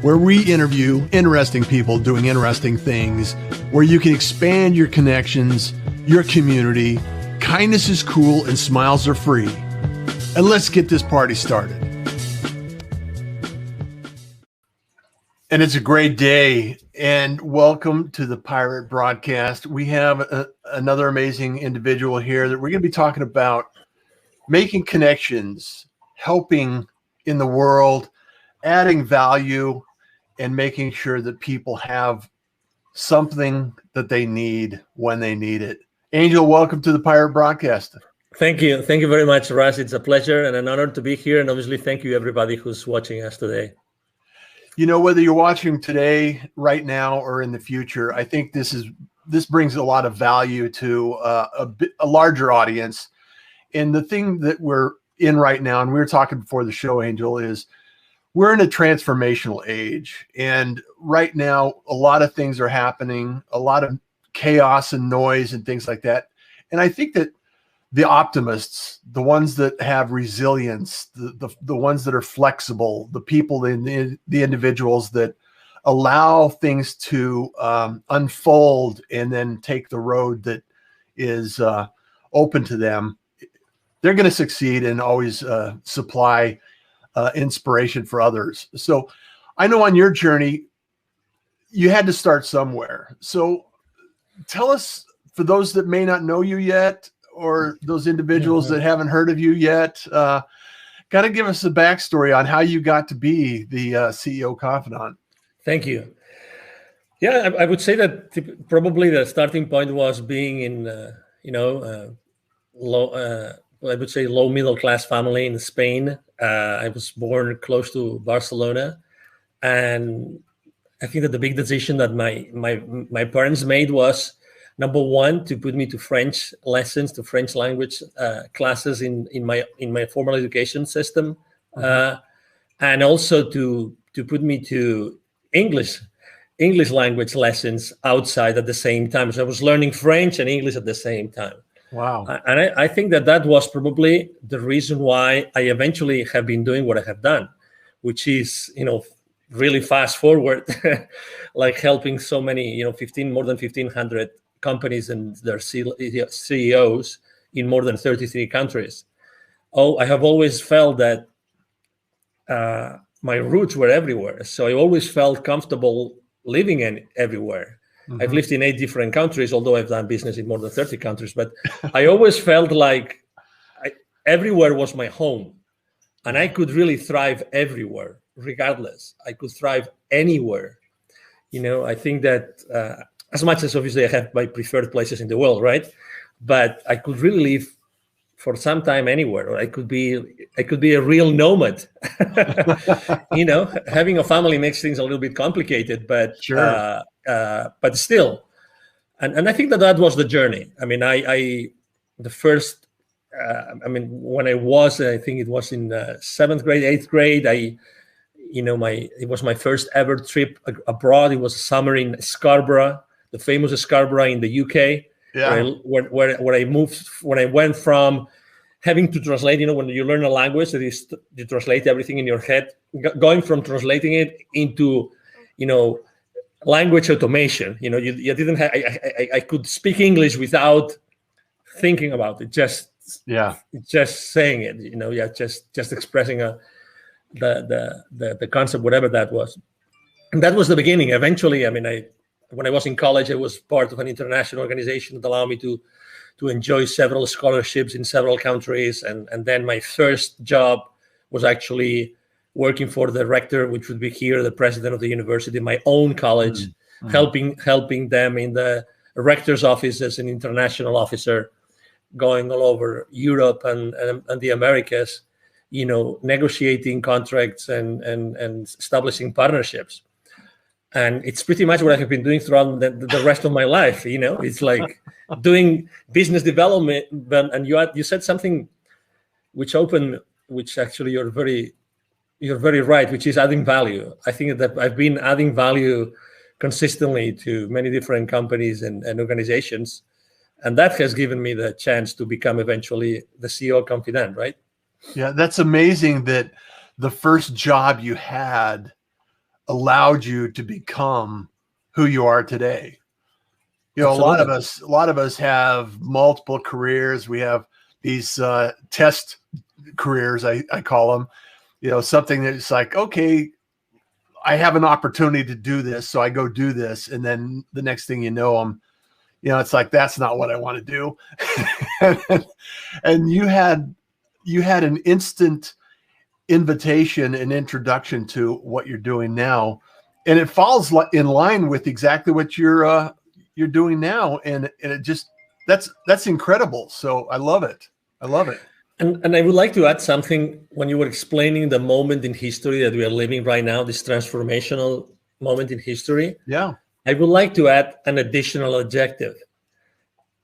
where we interview interesting people doing interesting things, where you can expand your connections, your community. Kindness is cool and smiles are free. And let's get this party started. And it's a great day, and welcome to the Pirate Broadcast. We have another amazing individual here that we're going to be talking about making connections, helping in the world, adding value, and making sure that people have something that they need when they need it. Angel, welcome to the Pirate Broadcast. Thank you. Thank you very much, Russ. It's a pleasure and an honor to be here. And obviously, thank you, everybody who's watching us today. You know, whether you're watching today, right now, or in the future, I think this brings a lot of value to a larger audience. And the thing that we're in right now, and we were talking before the show, Angel, is we're in a transformational age. And right now, a lot of things are happening, a lot of chaos and noise and things like that. And I think that the optimists, the ones that have resilience, the ones that are flexible, the people, the individuals that allow things to unfold and then take the road that is open to them, they're going to succeed and always supply inspiration for others. So I know on your journey, you had to start somewhere. So tell us, for those that may not know you yet, or those individuals that haven't heard of you yet, got to give us a backstory on how you got to be the CEO Confidant. Thank you. Yeah, I would say that probably the starting point was being in, low middle class family in Spain. I was born close to Barcelona, and I think that the big decision that my parents made was, number one, to put me to French lessons, to French language classes in my formal education system, and also to put me to English language lessons outside at the same time. So I was learning French and English at the same time. Wow. And I think that was probably the reason why I eventually have been doing what I have done, which is, really fast forward, like helping so many, more than 1,500 companies and their CEOs in more than 33 countries. I have always felt that my roots were everywhere. So I always felt comfortable living everywhere. Mm-hmm. I've lived in 8 different countries, although I've done business in more than 30 countries. But I always felt like everywhere was my home. And I could really thrive everywhere, regardless. I could thrive anywhere. I think that as much as obviously I have my preferred places in the world, right? But I could really live for some time anywhere, or I could be a real nomad. Having a family makes things a little bit complicated, but sure. But still, and I think that was the journey. I mean, when I was, I think it was in 7th grade, 8th grade, it was my first ever trip abroad. It was a summer in Scarborough, the famous Scarborough in the UK. Yeah. Where I moved, when I went from having to translate, when you learn a language, that is, you translate everything in your head, going from translating it into, language automation. You didn't have, I could speak English without thinking about it, just saying it, just expressing the concept, whatever that was. And that was the beginning. Eventually, when I was in college, I was part of an international organization that allowed me to enjoy several scholarships in several countries. And then my first job was actually working for the rector, which would be here, the president of the university, my own college, helping them in the rector's office as an international officer, going all over Europe and the Americas, negotiating contracts and establishing partnerships. And it's pretty much what I have been doing throughout the rest of my life. It's like doing business development. And you said something which actually you're very right, which is adding value. I think that I've been adding value consistently to many different companies and organizations. And that has given me the chance to become eventually the CEO Confidant, right? Yeah, that's amazing that the first job you had allowed you to become who you are today. You know, Absolutely. a lot of us have multiple careers. We have these test careers, I call them. You know, something that's like, okay, I have an opportunity to do this, so I go do this, and then the next thing you know, it's like, that's not what I want to do. And you had an instant invitation and introduction to what you're doing now, and it falls in line with exactly what you're doing now, and it just that's incredible. So I love it. And I would like to add something when you were explaining the moment in history that we are living right now, this transformational moment in history. Yeah. I would like to add an additional adjective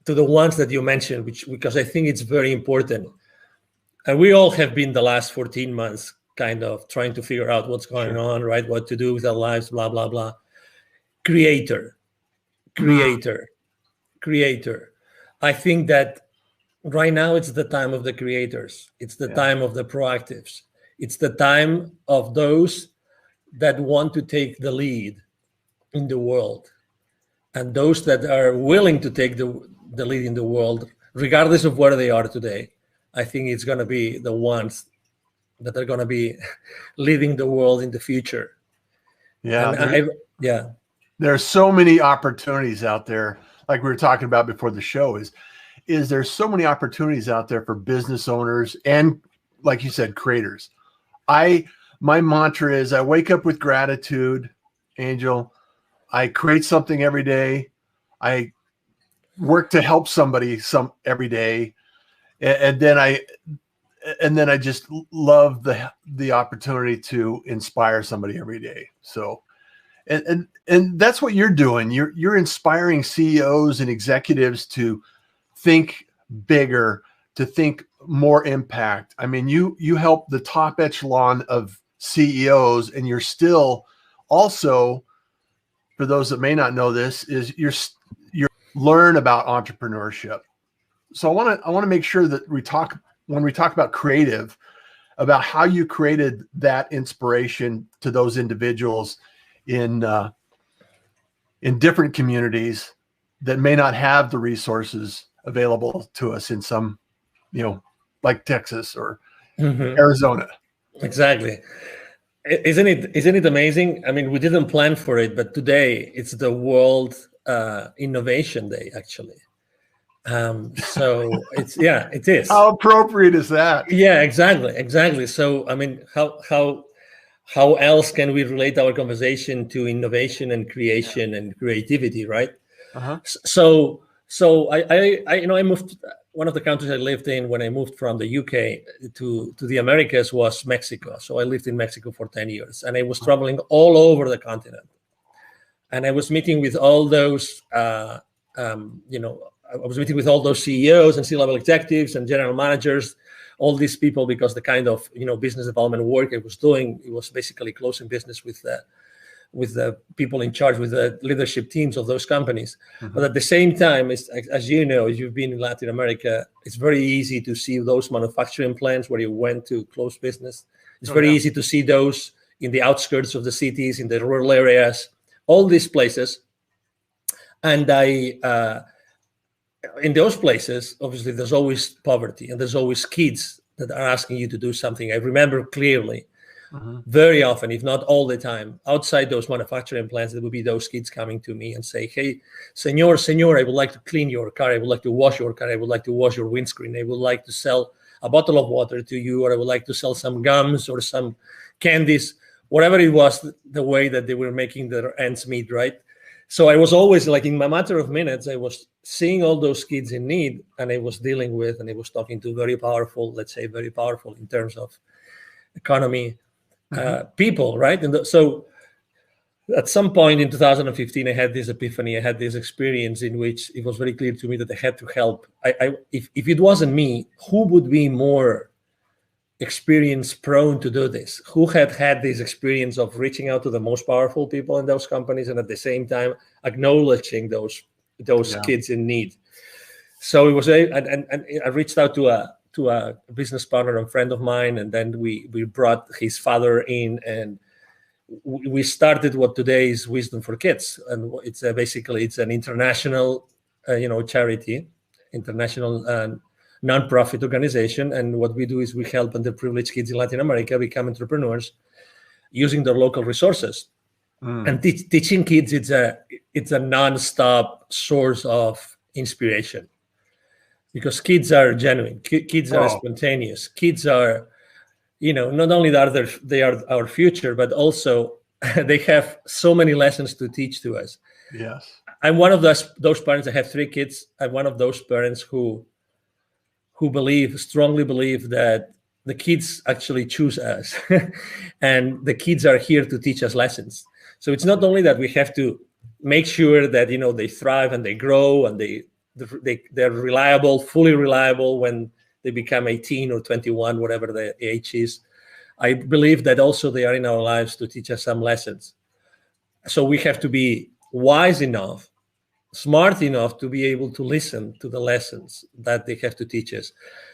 to the ones that you mentioned, because I think it's very important. And we all have been the last 14 months kind of trying to figure out what's going on, right? What to do with our lives, blah, blah, blah. Creator. I think that right now it's the time of the creators. It's the time of the proactives. It's the time of those that want to take the lead in the world, and those that are willing to take the lead in the world, regardless of where they are today. I think it's going to be the ones that are going to be leading the world in the future. Yeah. There are so many opportunities out there. Like we were talking about before the show, is there's so many opportunities out there for business owners and, like you said, creators. My mantra is I wake up with gratitude, Angel. I create something every day. I work to help somebody every day. And then I just love the opportunity to inspire somebody every day. So, and that's what you're doing. You're inspiring CEOs and executives to think bigger, to think more impact. I mean, you help the top echelon of CEOs, and you're still also, for those that may not know this, is you're learn about entrepreneurship. So I want to make sure that when we talk about creative, about how you created that inspiration to those individuals in different communities that may not have the resources available to us in some, like Texas or Arizona. Exactly. Isn't it amazing? I mean, we didn't plan for it, but today it's the World Innovation Day, actually. So it is. How appropriate is that? Yeah, exactly. So, I mean, how else can we relate our conversation to innovation and creation and creativity, right? Uh-huh. So I moved. One of the countries I lived in when I moved from the UK to the Americas was Mexico. So I lived in Mexico for 10 years, and I was traveling all over the continent. And I was meeting with all those, I was meeting with all those CEOs and C-level executives and general managers, all these people, because the kind of business development work I was doing, it was basically closing business with the people in charge, with the leadership teams of those companies. Mm-hmm. But at the same time, as you know, as you've been in Latin America, it's very easy to see those manufacturing plants where you went to close business. It's very easy to see those in the outskirts of the cities, in the rural areas, all these places. And in those places, obviously, there's always poverty, and there's always kids that are asking you to do something. I remember clearly, very often, if not all the time, outside those manufacturing plants, there would be those kids coming to me and say, "Hey, senor, I would like to clean your car. I would like to wash your car. I would like to wash your windscreen. I would like to sell a bottle of water to you, or I would like to sell some gums or some candies," whatever it was, the way that they were making their ends meet, right? So I was always, like, in a matter of minutes, I was seeing all those kids in need, and I was dealing with, and I was talking to very powerful in terms of economy, people, right? And so at some point in 2015, I had this epiphany. I had this experience in which it was very clear to me that I had to help. If it wasn't me, who would be more experience prone to do this? Who had this experience of reaching out to the most powerful people in those companies, and at the same time acknowledging those kids in need? So it was and I reached out to a business partner and friend of mine, and then we brought his father in, and we started what today is Wisdom for Kids, and it's basically it's an international, charity, international non-profit organization. And what we do is we help underprivileged kids in Latin America become entrepreneurs using their local resources. And teaching kids, it's a non-stop source of inspiration, because kids are genuine, kids are spontaneous, kids are, not only are they are our future, but also they have so many lessons to teach to us. Yes. I'm one of those parents. I have 3 kids. I'm one of those parents who strongly believe that the kids actually choose us and the kids are here to teach us lessons. So it's not only that we have to make sure that, they thrive and they grow and they're reliable, fully reliable when they become 18 or 21, whatever the age is. I believe that also they are in our lives to teach us some lessons. So we have to be wise enough, smart enough to be able to listen to the lessons that they have to teach us.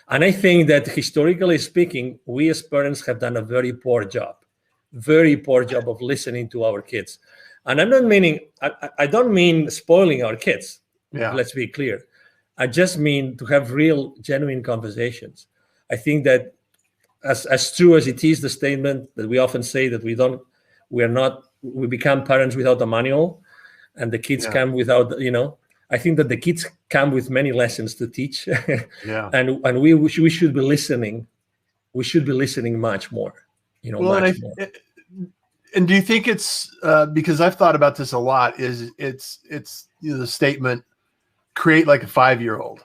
And I think that historically speaking, we as parents have done a very poor job of listening to our kids. And I'm not meaning, I don't mean spoiling our kids. Yeah. Let's be clear. I just mean to have real, genuine conversations. I think that as true as it is, the statement that we often say that we become parents without a manual, and the kids come without, I think that the kids come with many lessons to teach. And we should be listening. We should be listening much more, more. And do you think it's because I've thought about this a lot, it's the statement, create like a 5-year-old.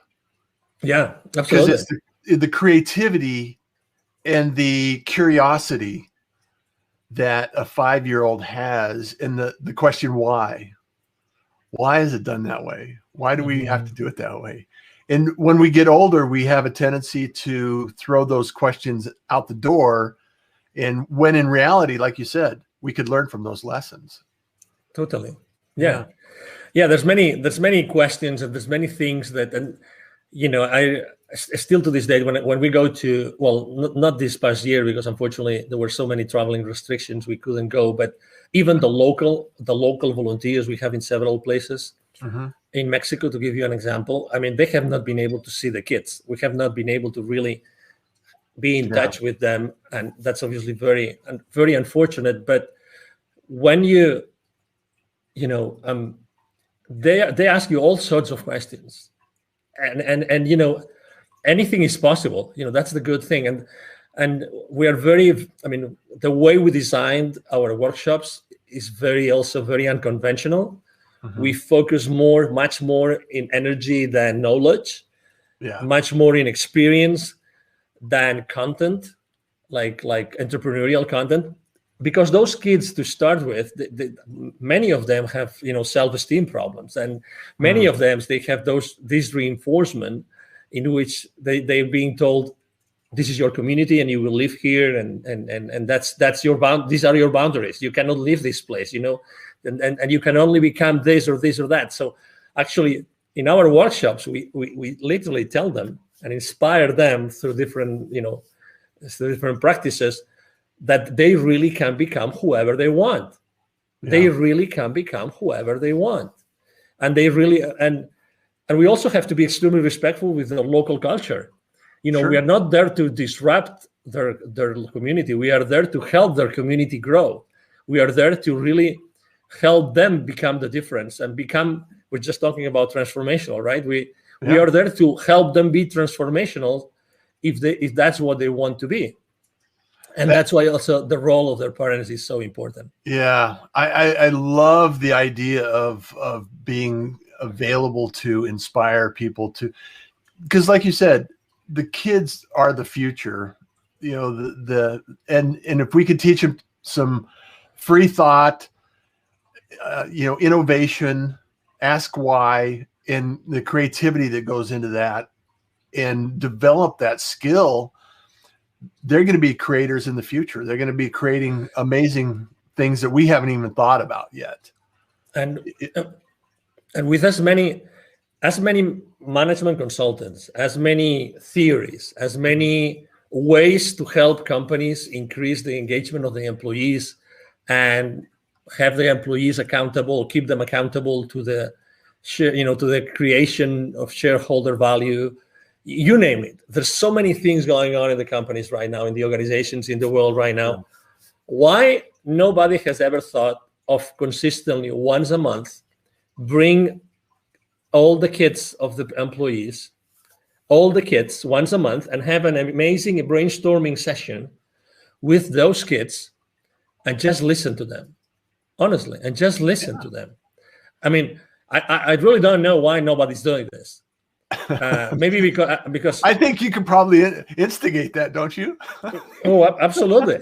Yeah, absolutely. Because it's the creativity and the curiosity that a 5-year-old has, and the question why is it done that way? Why do we have to do it that way? And when we get older, we have a tendency to throw those questions out the door, and when in reality, like you said, we could learn from those lessons. Totally. Yeah. There's many questions, and there's many things that, and I still to this day, when we go to, not this past year, because unfortunately there were so many traveling restrictions, we couldn't go, but even the local volunteers we have in several places in Mexico, to give you an example, I mean, they have not been able to see the kids. We have not been able to really be in touch with them, and that's obviously very, very unfortunate. But when they ask you all sorts of questions, and anything is possible. That's the good thing, and we are very. I mean, the way we designed our workshops is also very unconventional. We focus much more in energy than knowledge, much more in experience than content, like entrepreneurial content, because those kids, to start with, many of them have self-esteem problems, and many of them, they have this reinforcement in which they're being told, this is your community and you will live here, and that's your these are your boundaries. You cannot leave this place, and you can only become this or this or that. So actually, in our workshops, we literally tell them and inspire them through different practices that they really can become whoever they want. They really can become whoever they want, and they really and we also have to be extremely respectful with the local culture. We are not there to disrupt their community. We are there to help their community grow. We are there to really help them become the difference and become. We're just talking about transformational, right? We are there to help them be transformational if that's what they want to be. And that's why also the role of their parents is so important. Yeah, I love the idea of being available to inspire people to, because like you said, the kids are the future. And if we could teach them some free thought, innovation, ask why, and the creativity that goes into that, and develop that skill, they're going to be creators in the future. They're going to be creating amazing things that we haven't even thought about yet. And with as many management consultants, as many theories, as many ways to help companies increase the engagement of the employees, and have the employees accountable, keep them accountable to the share, to the creation of shareholder value. You name it. There's so many things going on in the companies right now, in the organizations, in the world right now. Yeah. Why nobody has ever thought of consistently once a month bring all the kids of the employees, all the kids once a month, and have an amazing brainstorming session with those kids and just listen to them, honestly, and just listen to them. I mean, I really don't know why nobody's doing this. Maybe because I think you could probably instigate that, don't you? Oh, absolutely.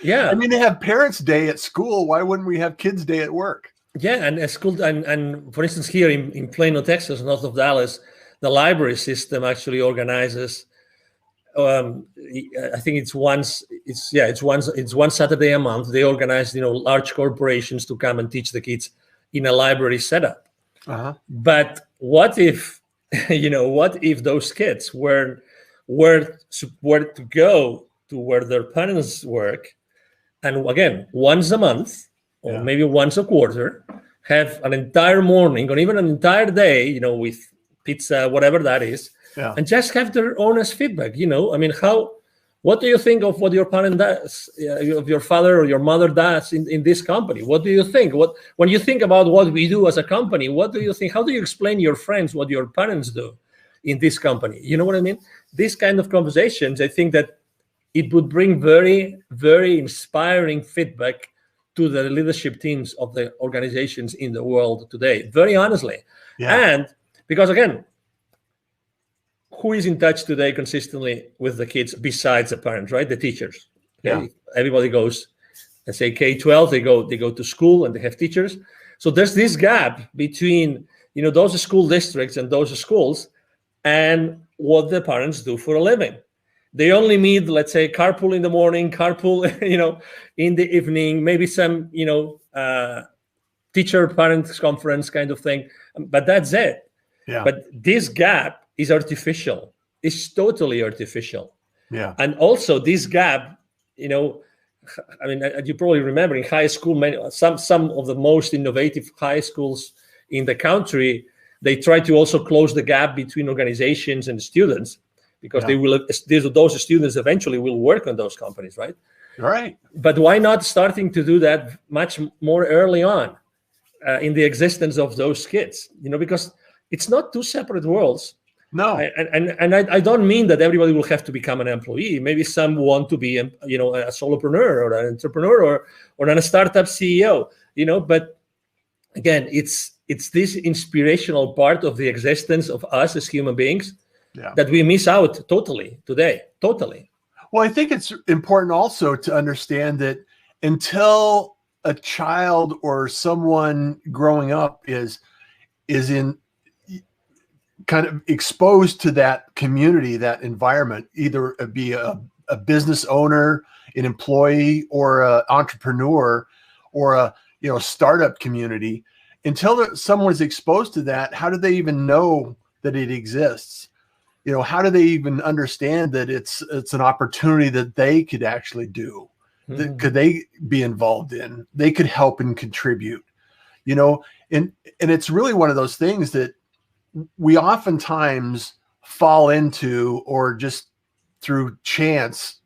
Yeah. I mean, they have Parents' Day at school. Why wouldn't we have Kids' Day at work? Yeah, and at school, and for instance, here in Plano, Texas, north of Dallas, the library system actually organizes. I think it's one Saturday a month. They organize, large corporations to come and teach the kids in a library setup. Uh-huh. But what if, what if those kids were to go to where their parents work, and again, once a month or maybe once a quarter, have an entire morning or even an entire day, with pizza, whatever that is, and just have their honest feedback. I mean, what do you think of what your parent does, of your father or your mother does in this company? What do you think? When you think about what we do as a company, what do you think? How do you explain to your friends what your parents do in this company? You know what I mean? These kind of conversations, I think that it would bring very, very inspiring feedback to the leadership teams of the organizations in the world today, very honestly. Yeah. And because, again, who is in touch today consistently with the kids besides the parents, right? The teachers. Okay? Yeah. Everybody goes, let's say K-12, they go to school and they have teachers. So there's this gap between, those school districts and those schools and what the parents do for a living. They only meet, let's say, carpool in the morning, carpool, in the evening, maybe some, teacher parents conference kind of thing, but that's it. Yeah. But this gap is artificial. It's totally artificial. Yeah. And also this gap, you probably remember in high school, some of the most innovative high schools in the country, they try to also close the gap between organizations and students, because those students eventually will work on those companies, right? Right. But why not starting to do that much more early on in the existence of those kids? Because it's not two separate worlds. No. And I don't mean that everybody will have to become an employee. Maybe some want to be, a solopreneur or an entrepreneur or a startup CEO. But again, it's this inspirational part of the existence of us as human beings. Yeah. That we miss out totally today. Totally. Well, I think it's important also to understand that until a child or someone growing up is in kind of exposed to that community, that environment, either be a business owner, an employee, or an entrepreneur, or a startup community, until someone's exposed to that, how do they even know that it exists? How do they even understand that it's an opportunity that they could actually do, that could they be involved in, they could help and contribute, and it's really one of those things that we oftentimes fall into, or just through chance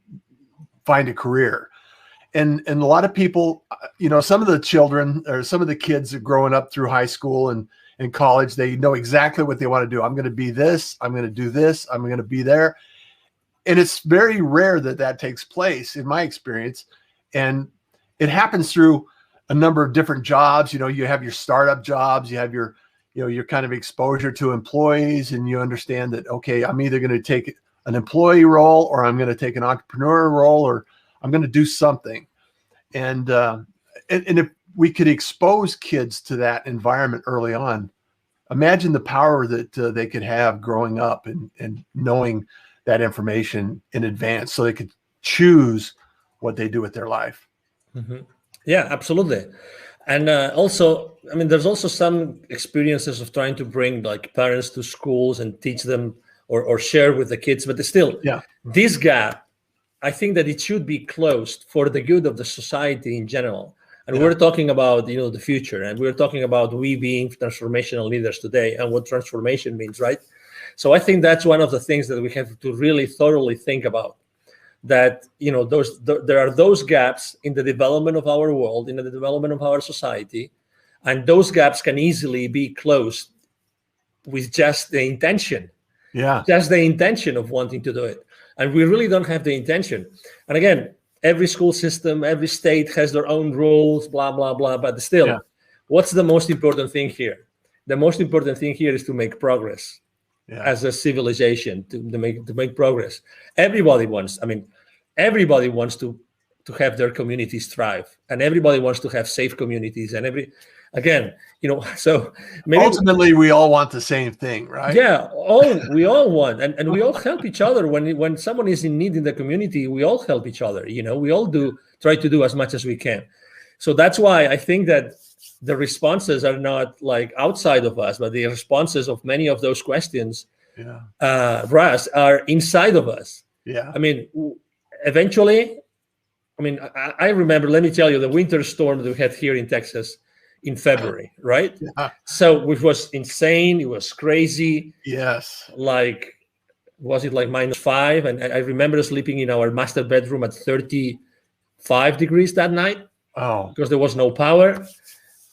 find a career. And a lot of people, some of the children or some of the kids are growing up through high school and in college, they know exactly what they want to do. I'm going to be this, I'm going to do this, I'm going to be there. And it's very rare that takes place in my experience. And it happens through a number of different jobs. You have your startup jobs, you have your kind of exposure to employees, and you understand that, okay, I'm either going to take an employee role, or I'm going to take an entrepreneur role, or I'm going to do something. And if we could expose kids to that environment early on, imagine the power that they could have growing up and knowing that information in advance, so they could choose what they do with their life. Mm-hmm. Yeah, absolutely. And also, there's also some experiences of trying to bring parents to schools and teach them or share with the kids, but still, this gap, I think that it should be closed for the good of the society in general. And we're talking about, the future, and we're talking about we being transformational leaders today and what transformation means, right? So I think that's one of the things that we have to really thoroughly think about, that, there are those gaps in the development of our world, in the development of our society, and those gaps can easily be closed with just the intention. Just the intention of wanting to do it. And we really don't have the intention. And again, every school system, every state has their own rules, blah, blah, blah. But still, what's the most important thing here? The most important thing here is to make progress as a civilization, to make progress. Everybody wants to have their communities thrive, and everybody wants to have safe communities. And so maybe ultimately we all want the same thing, right? Yeah, we all want, and we all help each other. When someone is in need in the community, we all help each other. We all try to do as much as we can. So that's why I think that the responses are not like outside of us, but the responses of many of those questions, Russ, are inside of us. Yeah. Eventually, I remember, let me tell you, the winter storm that we had here in Texas in February, right? Yeah. So, which was insane. It was crazy. Yes. Was it like -5? And I remember sleeping in our master bedroom at 35 degrees that night. Oh. Because there was no power.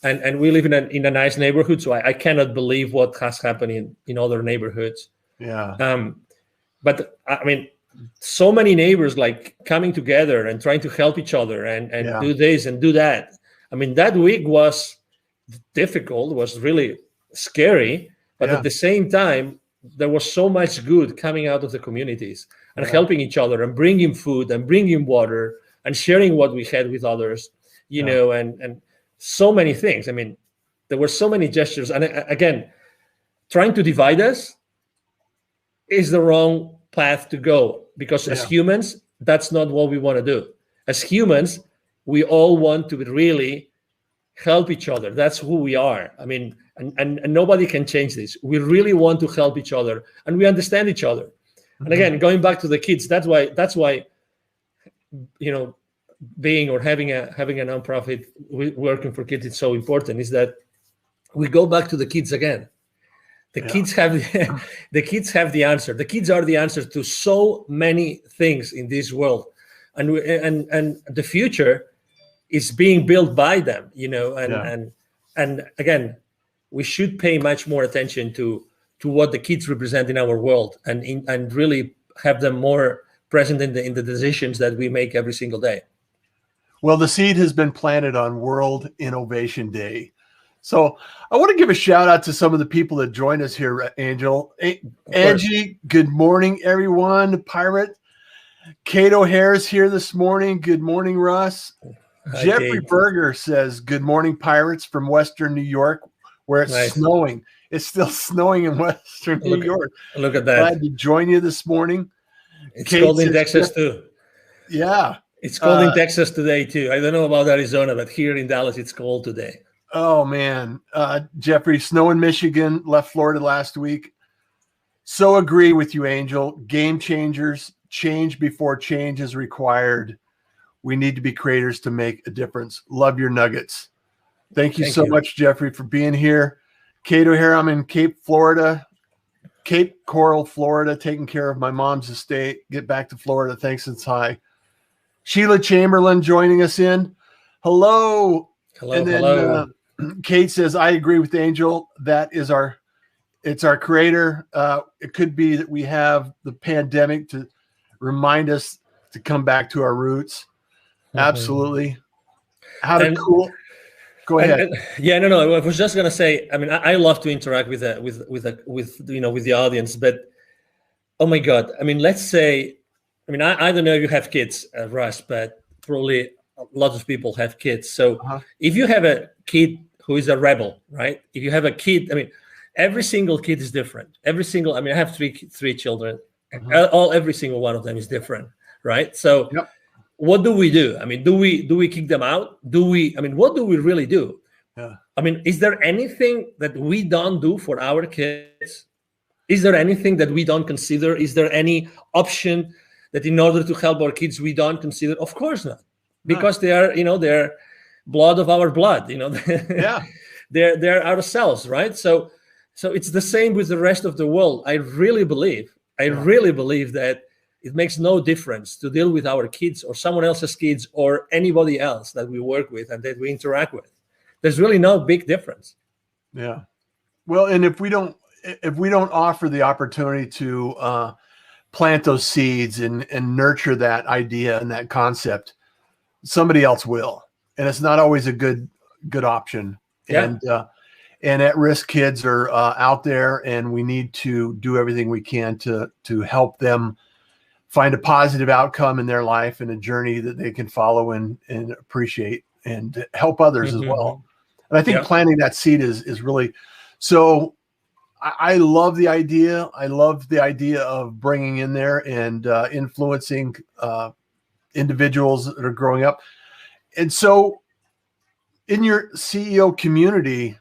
And we live in a nice neighborhood, so I cannot believe what has happened in other neighborhoods. Yeah. But so many neighbors like coming together and trying to help each other and do this and do that. That week was difficult, was really scary, but at the same time, there was so much good coming out of the communities and helping each other and bringing food and bringing water and sharing what we had with others, and so many things. There were so many gestures. And again, trying to divide us is the wrong path to go, because as humans, that's not what we want to do. As humans, we all want to really help each other. That's who we are. And nobody can change this. We really want to help each other, and we understand each other. And again, going back to the kids, that's why being or having a nonprofit working for kids is so important, is that we go back to the kids again. The kids have the kids have the answer. The kids are the answer to so many things in this world, and the future is being built by them. And again, we should pay much more attention to what the kids represent in our world, and really have them more present in the decisions that we make every single day. Well, the seed has been planted on World Innovation Day. So I want to give a shout out to some of the people that joined us here, Angel. Angie, good morning, everyone. Pirate. Kate O'Hare's here this morning. Good morning, Russ. Hi, Jeffrey Kate. Berger says, good morning, Pirates, from Western New York, where it's snowing. It's still snowing in Western New York. Look at that. Glad to join you this morning. It's cold in Texas too. Yeah. It's cold in Texas today too. I don't know about Arizona, but here in Dallas, it's cold today. Oh, man. Jeffrey, snow in Michigan, left Florida last week. So agree with you, Angel. Game changers, change before change is required. We need to be creators to make a difference. Love your nuggets. Thank you so much, Jeffrey, for being here. Kate O'Hare, I'm in Cape Coral, Florida, taking care of my mom's estate. Get back to Florida. Thanks, it's high. Sheila Chamberlain joining us in. Hello. Hello. Kate says, I agree with Angel. It's our creator. It could be that we have the pandemic to remind us to come back to our roots. Absolutely. Go ahead. No. I was just gonna say. I love to interact with the audience, but oh my God. Let's say. I don't know if you have kids, Russ, but probably a lot of people have kids. So if you have a kid who is a rebel, right? If you have a kid, every single kid is different. I have three children. Every single one of them is different, right? So. Yep. What do we do? Do we kick them out? What do we really do? Yeah. Is there anything that we don't do for our kids? Is there anything that we don't consider? Is there any option that in order to help our kids we don't consider? Of course not, because they are blood of our blood. Yeah. They're ourselves, right? So it's the same with the rest of the world. I really believe that it makes no difference to deal with our kids or someone else's kids or anybody else that we work with and that we interact with. There's really no big difference. Yeah. Well, and if we don't offer the opportunity to plant those seeds and nurture that idea and that concept, somebody else will. And it's not always a good option. Yeah. And at-risk kids are out there, and we need to do everything we can to help them find a positive outcome in their life and a journey that they can follow and appreciate and help others as well. And I think planting that seed is really so. I love the idea. I love the idea of bringing in there and influencing individuals that are growing up. And so in your CEO community,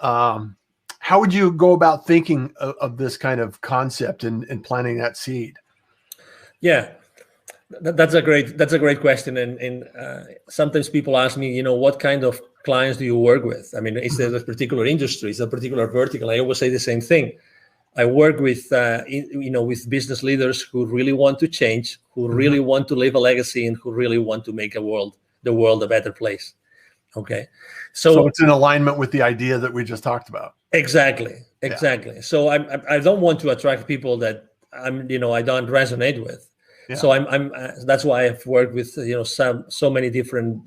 how would you go about thinking of this kind of concept and planting that seed? Yeah, that's a great question. And sometimes people ask me, what kind of clients do you work with? I mean, is there a particular industry, is there a particular vertical? I always say the same thing. I work with, with business leaders who really want to change, who really want to leave a legacy, and who really want to make the world a better place. Okay. So it's in alignment with the idea that we just talked about. Exactly. Yeah. So I don't want to attract people that I don't resonate with. Yeah. So that's why I've worked with, so many different,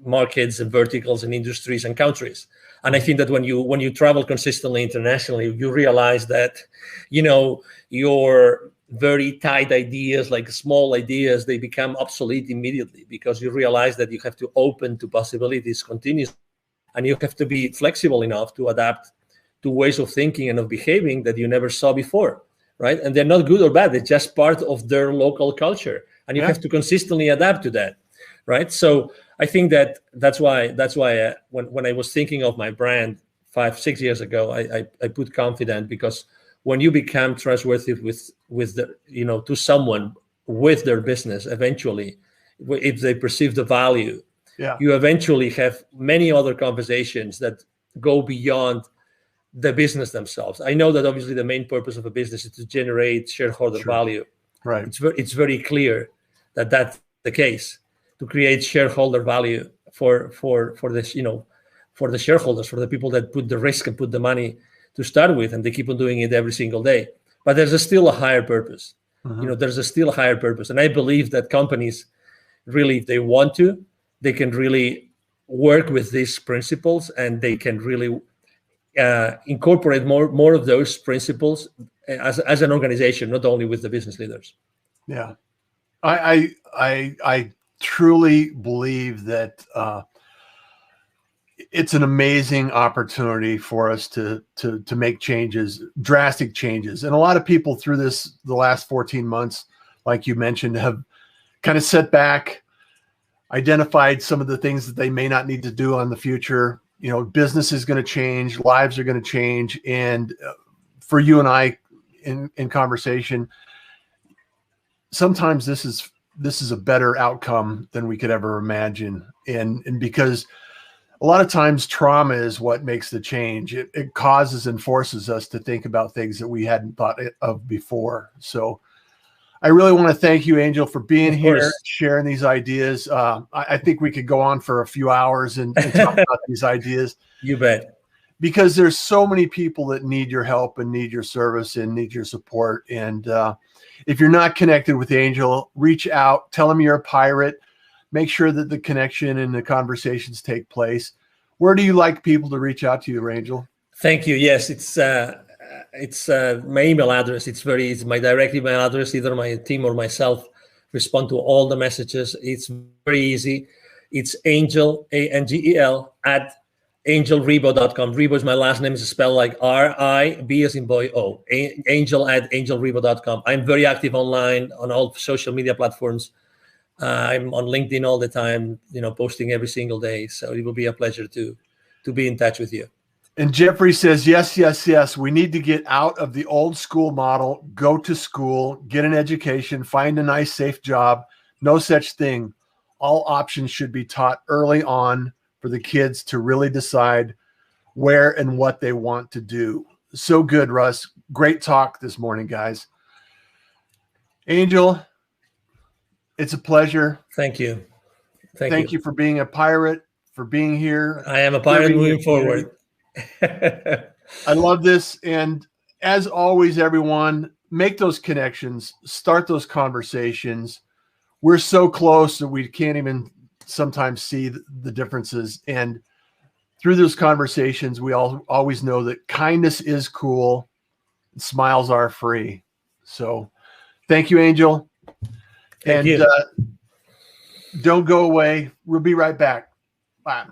markets and verticals and industries and countries. And I think that when you travel consistently internationally, you realize that, your very tight ideas, like small ideas, they become obsolete immediately because you realize that you have to open to possibilities continuously, and you have to be flexible enough to adapt to ways of thinking and of behaving that you never saw before, right? And they're not good or bad; they're just part of their local culture, and you have to consistently adapt to that, right? So I think that's why when I was thinking of my brand 5-6 years ago, I put Confidant, because when you become trustworthy with the, to someone with their business, eventually, if they perceive the value, you eventually have many other conversations that go beyond the business themselves. I know that obviously the main purpose of a business is to generate shareholder value. Right. It's very clear that that's the case, to create shareholder value for this, for the shareholders, for the people that put the risk and put the money to start with, and they keep on doing it every single day. But there's still a higher purpose. There's still a higher purpose. And I believe that companies really, if they want to, they can really work with these principles, and they can really incorporate more of those principles as an organization, not only with the business leaders. Yeah. I truly believe that it's an amazing opportunity for us to make changes, drastic changes. And a lot of people through the last 14 months, like you mentioned, have kind of set back, identified some of the things that they may not need to do on the future. Business is going to change, lives are going to change. And for you and I in conversation, sometimes this is a better outcome than we could ever imagine. And because a lot of times trauma is what makes the change. It causes and forces us to think about things that we hadn't thought of before. So I really want to thank you, Angel, for being here, sharing these ideas. I think we could go on for a few hours and talk about these ideas. You bet. Because there's so many people that need your help and need your service and need your support. And if you're not connected with Angel, reach out, tell him you're a pirate, make sure that the connection and the conversations take place. Where do you like people to reach out to you, Angel? Thank you. Yes, it's my email address. It's my direct email address. Either my team or myself respond to all the messages. It's very easy. It's Angel, ANGEL, at angelribo.com. Ribo is my last name. It's spelled like R-I-B as in boy, O. Angel at angelribo.com. I'm very active online on all social media platforms. I'm on LinkedIn all the time, posting every single day. So it will be a pleasure to be in touch with you. And Jeffrey says, yes. We need to get out of the old school model, go to school, get an education, find a nice, safe job. No such thing. all options should be taught early on for the kids to really decide where and what they want to do. So good, Russ. Great talk this morning, guys. Angel, it's a pleasure. Thank you. Thank you for being a pirate, for being here. I am a pirate moving forward. I love this. And as always, everyone, make those connections, start those conversations. We're so close that we can't even sometimes see the differences. And through those conversations, we always know that kindness is cool. And smiles are free. So thank you, Angel. Thank you. Don't go away. We'll be right back. Bye.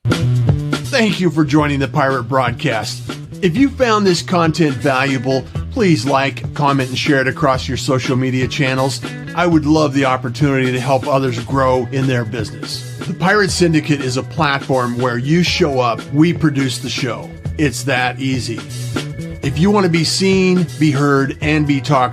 Thank you for joining the Pirate Broadcast. If you found this content valuable, please like, comment, and share it across your social media channels. I would love the opportunity to help others grow in their business. The Pirate Syndicate is a platform where you show up, we produce the show. It's that easy. If you want to be seen, be heard, and be talked about,